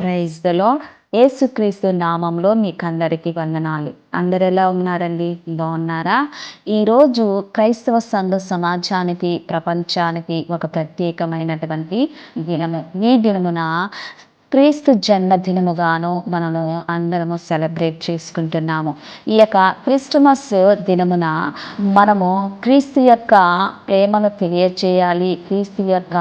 Praise the lord. యేసుక్రీస్తు నామంలో మీకందరికీ వందనాలు. అందరు ఎలా ఉన్నారండి? బాగున్నారా? ఈరోజు క్రైస్తవ సంఘ సమాజానికి, ప్రపంచానికి ఒక ప్రత్యేకమైనటువంటి దినము. ఈ దినమున క్రీస్తు జన్మదినముగాను మనము అందరము సెలబ్రేట్ చేసుకుంటున్నాము. ఈ యొక్క క్రిస్టమస్ దినమున మనము క్రీస్తు యొక్క ప్రేమను తెలియచేయాలి, క్రీస్తు యొక్క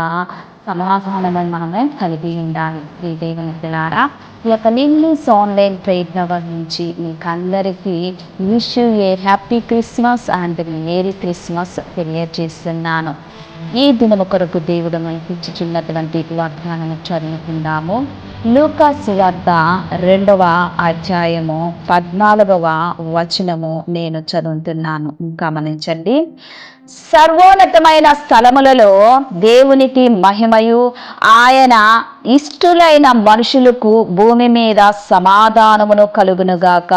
సమాధానాన్ని మనమే కలిగి ఉండాలి. ఈ దేవుని పిల్లారా, ఈ యొక్క లిల్లీస్ ఆన్లైన్ ప్రేయర్ నుంచి మీకు అందరికీ wish you A happy Christmas and merry Christmas తెలియజేస్తున్నాను. ఈ దినము కొరకు దేవుడు మనకిచ్చుచున్నటువంటి వాగ్దానాన్ని చదువుకుందాము. లూకా సువార్త 2వ అధ్యాయము 14వ వచనము నేను చదువుతున్నాను, గమనించండి. సర్వోన్నతమైన స్థలములలో దేవునికి మహిమయు, ఆయన ఇష్టులైన మనుషులకు భూమి మీద సమాధానమును కలుగునుగాక.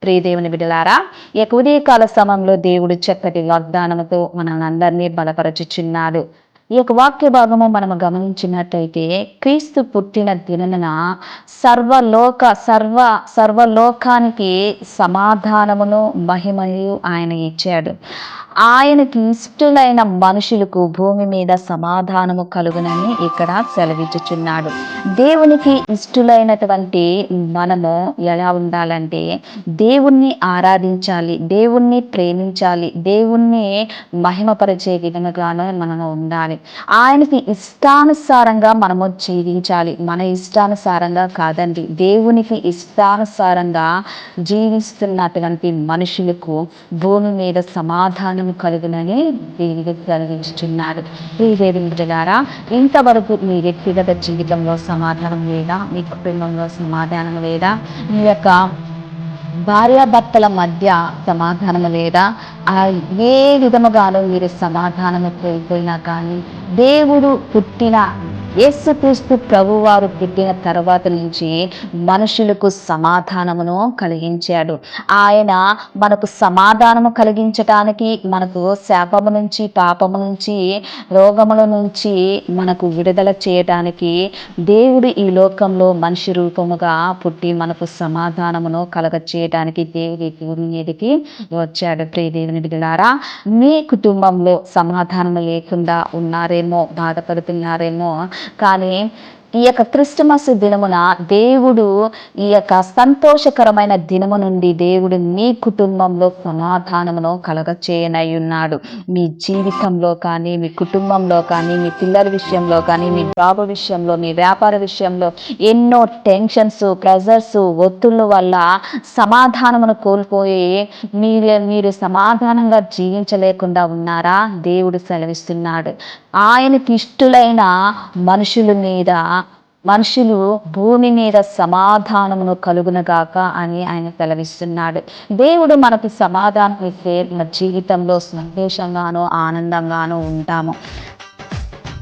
ప్రియదేవుని బిడ్డలారా, ఈ ఉదయకాల సమయంలో దేవుడు చక్కటి వాగ్దానముతో మనల్ని బలపరచుచున్నాడు. ఈ యొక్క వాక్య భాగము మనము గమనించినట్టయితే, క్రీస్తు పుట్టిన దినమున సర్వలోకానికి సమాధానమును మహిమయు ఆయన ఇచ్చాడు. ఆయనకి ఇష్టలైన మనుషులకు భూమి మీద సమాధానము కలుగునని ఇక్కడ సెలవిచ్చుచున్నాడు. దేవునికి ఇష్టలైనటువంటి మనము ఎలా ఉండాలంటే, దేవుణ్ణి ఆరాధించాలి, దేవుణ్ణి ప్రేమించాలి, దేవుణ్ణి మహిమపరిచే విధముగాను మనము ఉండాలి. ఆయనకి ఇష్టానుసారంగా మనము జీవించాలి. మన ఇష్టానుసారంగా కాదండి, దేవునికి ఇష్టానుసారంగా జీవిస్తున్నటువంటి మనుషులకు భూమి మీద సమాధానం కలుగునని దేవుడు కలిగించుచున్నాడు. ఈ దేవుడారా, ఇంతవరకు మీ వ్యక్తిగత జీవితంలో సమాధానం లేదా, మీ కుటుంబంలో సమాధానం లేదా, మీ యొక్క భార్యాభర్తల మధ్య సమాధానం లేదా, ఏ విధముగానో మీరు సమాధానము కోల్పోయినా కానీ, దేవుడు పుట్టిన యేసుక్రీస్తు ప్రభువారు పుట్టిన తర్వాత నుంచి మనుషులకు సమాధానమును కలిగించాడు. ఆయన మనకు సమాధానము కలిగించటానికి, మనకు శాపము నుంచి, పాపము నుంచి, రోగముల నుంచి మనకు విడుదల చేయటానికి దేవుడు ఈ లోకంలో మనిషి రూపముగా పుట్టి మనకు సమాధానమును కలగ చేయటానికి దేవుడి మీదకి వచ్చాడు. ప్రియ దేవుని బిడ్డలారా, మీ కుటుంబంలో సమాధానం లేకుండా ఉన్నారేమో, బాధపడుతున్నారేమో, కానీ ఈ యొక్క క్రిస్టమస్ దినమున దేవుడు ఈ యొక్క సంతోషకరమైన దినము నుండి దేవుడు మీ కుటుంబంలో సమాధానమును కలగచేయనై ఉన్నాడు. మీ జీవితంలో కానీ, మీ కుటుంబంలో కానీ, మీ పిల్లల విషయంలో కానీ, మీ జాబ్ విషయంలో, మీ వ్యాపార విషయంలో ఎన్నో టెన్షన్స్, ప్రెజర్స్, ఒత్తిళ్ళ వల్ల సమాధానమును కోల్పోయి మీరు సమాధానంగా జీవించలేకుండా ఉన్నారా? దేవుడు సెలవిస్తున్నాడు, ఆయనకి ఇష్టలైన మనుషులు భూమి మీద సమాధానమును కలుగునగాక అని ఆయన సెలవిస్తున్నాడు. దేవుడు మనకు సమాధానం ఇస్తే మన జీవితంలో సంతోషంగానో ఆనందంగానో ఉంటాము.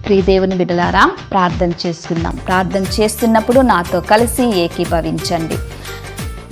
ప్రియ దేవుని బిడ్డలారా, ప్రార్థన చేసుకుందాం. ప్రార్థన చేస్తున్నప్పుడు నాతో కలిసి ఏకీభవించండి.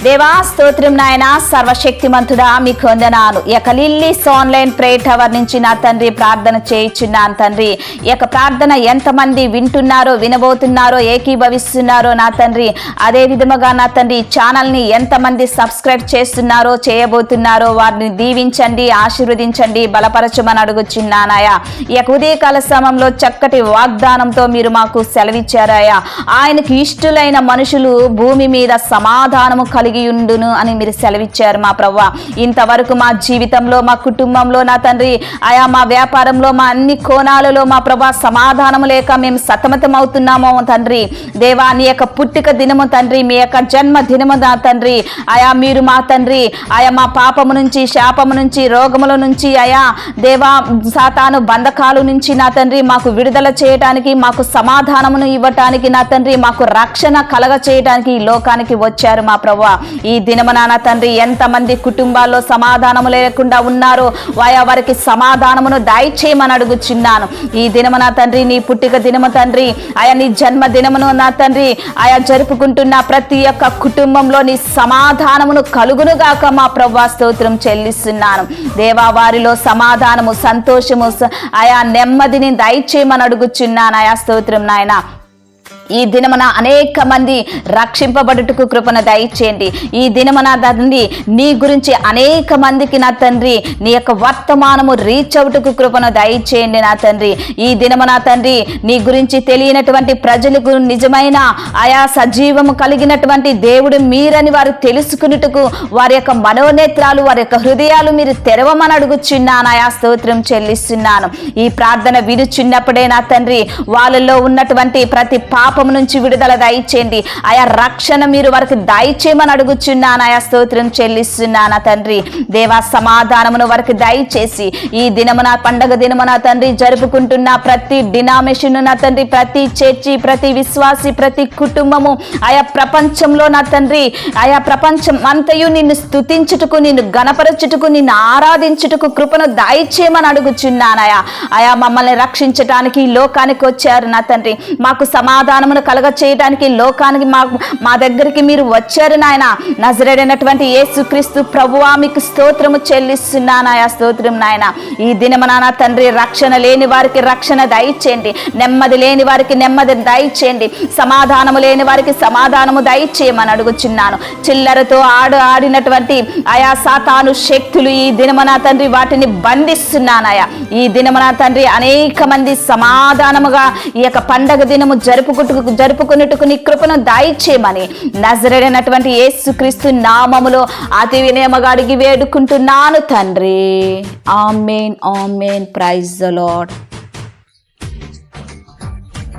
దేవా స్తోత్రం నాయన, సర్వశక్తిమంతుడా మీకు వందనాలు. ఈ యొక్క లిల్లీస్ ఆన్లైన్ ప్రేయర్ టవర్ నుంచి నా తండ్రి ప్రార్థన చేయించున్నాను తండ్రి. ఈ యొక్క ప్రార్థన ఎంతమంది వింటున్నారో, వినబోతున్నారో, ఏకీభవిస్తున్నారో నా తండ్రి, అదే విధముగా నా తండ్రి ఛానల్ని ఎంతమంది సబ్స్క్రైబ్ చేస్తున్నారో, చేయబోతున్నారో వారిని దీవించండి, ఆశీర్వదించండి, బలపరచమని అడుగుచున్నానాయా. ఈ యొక్క ఉదయకాల సమయంలో చక్కటి వాగ్దానంతో మీరు మాకు సెలవిచ్చారాయా. ఆయనకు ఇష్టలైన మనుషులు భూమి మీద సమాధానము కలిగి ఉండును అని మీరు సెలవిచ్చారు మా ప్రభువా. ఇంతవరకు మా జీవితంలో, మా కుటుంబంలో నా తండ్రి, ఆయా మా వ్యాపారంలో, మా అన్ని కోణాలలో మా ప్రభువా సమాధానము లేక మేము సతమతం అవుతున్నామో తండ్రి. దేవా, నీ యొక్క పుట్టిక దినము తండ్రి, మీ యొక్క జన్మ దినము నా తండ్రి, ఆయా మీరు మా తండ్రి, ఆయా మా పాపము నుంచి, శాపము నుంచి, రోగముల నుంచి, ఆయా దేవా సాతాను బంధకాలు నుంచి నా తండ్రి మాకు విడుదల చేయడానికి, మాకు సమాధానమును ఇవ్వటానికి నా తండ్రి, మాకు రక్షణ కలగ చేయడానికి ఈ లోకానికి వచ్చారు మా ప్రభువా. ఈ దినమున నా తండ్రి ఎంతమంది కుటుంబాల్లో సమాధానము లేకుండా ఉన్నారో వారికి సమాధానమును దయచేయమని అడుగుచున్నాను. ఈ దినమున తండ్రి, నీ పుట్టిక దినము తండ్రి, ఆయా నీ జన్మ దినమును నా తండ్రి ఆయా జరుపుకుంటున్న ప్రతి ఒక్క కుటుంబంలో నీ సమాధానమును కలుగునుగాక మా ప్రభువా స్తోత్రం చెల్లిస్తున్నాను. దేవా, వారిలో సమాధానము, సంతోషము, ఆయా నెమ్మదిని దయచేయమని అడుగుచున్నాను. ఆయా స్తోత్రం నాయన. ఈ దినమున అనేక మంది రక్షింపబడుటకు కృపను దయచేయండి. ఈ దినమున తండ్రి నీ గురించి అనేక మందికి నా తండ్రి నీ యొక్క వర్తమానము రీచ్ అవుటకు కృపను దయచేయండి నా తండ్రి. ఈ దినమున తండ్రి నీ గురించి తెలియనటువంటి ప్రజలకు నిజమైన ఆయా సజీవము కలిగినటువంటి దేవుడు మీరని వారు తెలుసుకున్నట్టుకు వారి యొక్క మనోనేత్రాలు వారి యొక్క హృదయాలు మీరు తెరవమని అడుగుచున్నాను. ఆయా స్తోత్రం చెల్లిస్తున్నాను. ఈ ప్రార్థన వినుచున్నప్పుడే నా తండ్రి వాళ్ళలో ఉన్నటువంటి ప్రతి పాపము నుంచి విడుదల దయచేయండి. ఆయా రక్షణ మీరు వారికి దయచేయమని అడుగుచున్నాను. ఆయా స్తోత్రం చెల్లిస్తున్నాను తండ్రి. దేవా సమాధానమును వారికి దయచేసి ఈ దినమున పండగ దినమున తండ్రి జరుపుకుంటున్న ప్రతి డినామినేషన్ నా తండ్రి, ప్రతి చర్చి, ప్రతి విశ్వాసి, ప్రతి కుటుంబము ఆయా ప్రపంచంలో నా తండ్రి ఆయా ప్రపంచం అంతయు నిన్ను స్తుతించుటకు, నిన్ను గణపరచుటకు, నిన్ను ఆరాధించుటకు కృపను దయచేయమని అడుగుచున్నానయా. ఆయా మమ్మల్ని రక్షించటానికి ఈ లోకానికి వచ్చారు నా తండ్రి. మాకు సమాధానమును కలగ చేయడానికి లోకానికి మా దగ్గరికి మీరు వచ్చారు నాయన. నజరేడైనటువంటి యేసుక్రీస్తు ప్రభువా మీకు స్తోత్రము చెల్లిస్తున్నానయా. స్తోత్రం నాయన. ఈ దినమున నా తండ్రి రక్షణ లేని వారికి రక్షణ దయచేయండి, నెమ్మది లేని వారికి నెమ్మది దయచేయండి, సమాధానము లేని వారికి సమాధానము దయచేయమని అడుగుచున్నాను. చిల్లరతో ఆడినటువంటి ఆయా సాతాను శక్తులు ఈ దినమున తండ్రి వాటిని బంధిస్తున్నానయా. ఈ దినమున తండ్రి అనేక మంది సమాధానముగా ఈ యొక్క పండగ దినము జరుపుకున్నట్టుకు నీ కృపను దయచేయమని నజరేడైనటువంటి యేసుక్రీస్తు నామములో అతి వినయముగా అడిగి వేడుకుంటున్నాను తండ్రి. ఆమేన్, ఆమేన్. Praise the Lord.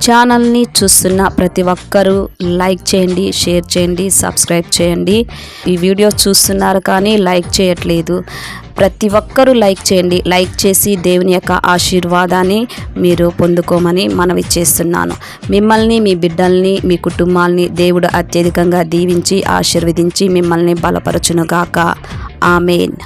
ఛానల్ని చూస్తున్న ప్రతి ఒక్కరూ లైక్ చేయండి, షేర్ చేయండి, సబ్స్క్రైబ్ చేయండి. ఈ వీడియో చూస్తున్నారు కానీ లైక్ చేయట్లేదు. ప్రతి ఒక్కరూ లైక్ చేయండి. లైక్ చేసి దేవుని యొక్క ఆశీర్వాదాన్ని మీరు పొందుకోమని మనవి చేస్తున్నాను. మిమ్మల్ని, మీ బిడ్డల్ని, మీ కుటుంబాల్ని దేవుడు అత్యధికంగా దీవించి ఆశీర్వదించి మిమ్మల్ని బలపరచునుగాక. ఆమేన్.